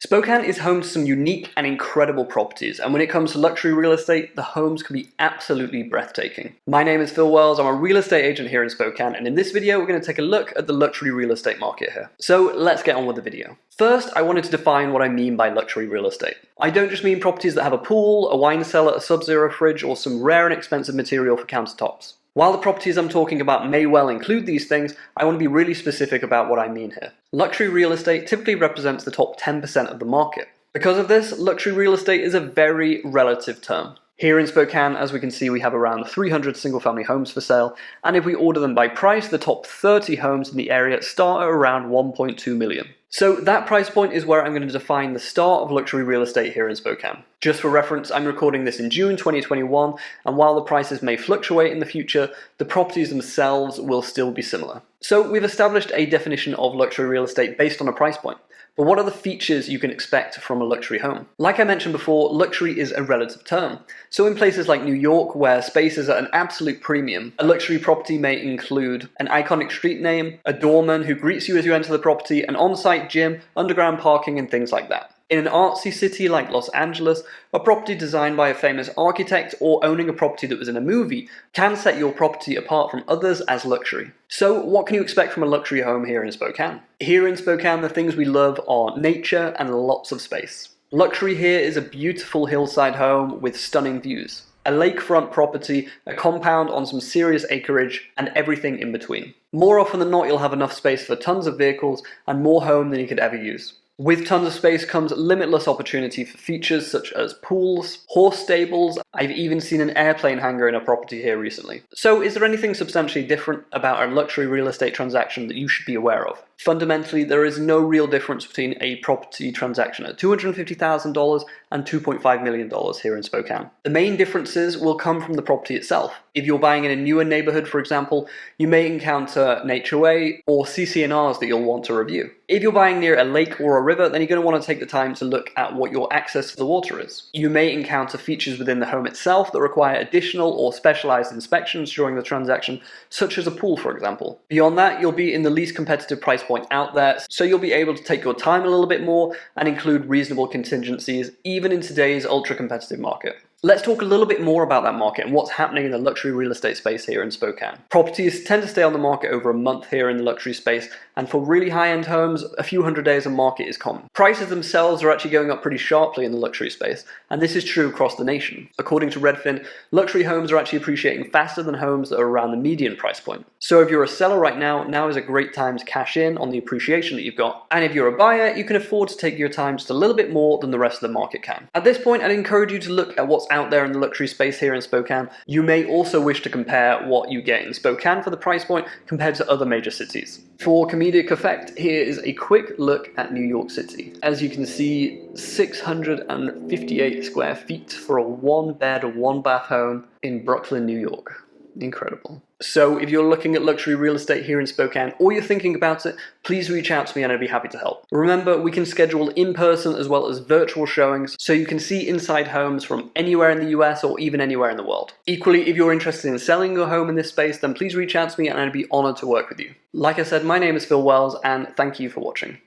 Spokane is home to some unique and incredible properties, and when it comes to luxury real estate, the homes can be absolutely breathtaking. My name is Phil Wells, I'm a real estate agent here in Spokane, and in this video we're going to take a look at the luxury real estate market here. So let's get on with the video. First, I wanted to define what I mean by luxury real estate. I don't just mean properties that have a pool, a wine cellar, a sub-zero fridge, or some rare and expensive material for countertops. While the properties I'm talking about may well include these things, I want to be really specific about what I mean here. Luxury real estate typically represents the top 10% of the market. Because of this, luxury real estate is a very relative term. Here in Spokane, as we can see, we have around 300 single-family homes for sale, and if we order them by price, the top 30 homes in the area start at around 1.2 million. So that price point is where I'm going to define the start of luxury real estate here in Spokane. Just for reference, I'm recording this in June 2021, and while the prices may fluctuate in the future, the properties themselves will still be similar. So we've established a definition of luxury real estate based on a price point. But what are the features you can expect from a luxury home? Like I mentioned before, luxury is a relative term. So in places like New York, where space is at an absolute premium, a luxury property may include an iconic street name, a doorman who greets you as you enter the property, an on-site gym, underground parking, and things like that. In an artsy city like Los Angeles, a property designed by a famous architect or owning a property that was in a movie can set your property apart from others as luxury. So what can you expect from a luxury home here in Spokane? Here in Spokane, the things we love are nature and lots of space. Luxury here is a beautiful hillside home with stunning views, a lakefront property, a compound on some serious acreage, and everything in between. More often than not, you'll have enough space for tons of vehicles and more home than you could ever use. With tons of space comes limitless opportunity for features such as pools, horse stables. I've even seen an airplane hangar in a property here recently. So is there anything substantially different about a luxury real estate transaction that you should be aware of? Fundamentally, there is no real difference between a property transaction at $250,000 and $2.5 million here in Spokane. The main differences will come from the property itself. If you're buying in a newer neighborhood, for example, you may encounter an HOA or CC&Rs that you'll want to review. If you're buying near a lake or a river, then you're going to want to take the time to look at what your access to the water is. You may encounter features within the home itself that require additional or specialized inspections during the transaction, such as a pool, for example. Beyond that, you'll be in the least competitive price point out there, so you'll be able to take your time a little bit more and include reasonable contingencies, even in today's ultra-competitive market. Let's talk a little bit more about that market and what's happening in the luxury real estate space here in Spokane. Properties tend to stay on the market over a month here in the luxury space, and for really high-end homes, a few hundred days on market is common. Prices themselves are actually going up pretty sharply in the luxury space, and this is true across the nation. According to Redfin, luxury homes are actually appreciating faster than homes that are around the median price point. So if you're a seller right now, now is a great time to cash in on the appreciation that you've got. And if you're a buyer, you can afford to take your time just a little bit more than the rest of the market can. At this point, I'd encourage you to look at what's out there in the luxury space here in Spokane. You may also wish to compare what you get in Spokane for the price point compared to other major cities. For comedic effect, here is a quick look at New York City. As you can see, 658 square feet for a one-bed, one-bath home in Brooklyn, New York. Incredible. So if you're looking at luxury real estate here in Spokane or you're thinking about it, please reach out to me and I'd be happy to help. Remember, we can schedule in-person as well as virtual showings so you can see inside homes from anywhere in the US or even anywhere in the world. Equally, if you're interested in selling your home in this space, then please reach out to me and I'd be honored to work with you. Like I said, my name is Phil Wells and thank you for watching.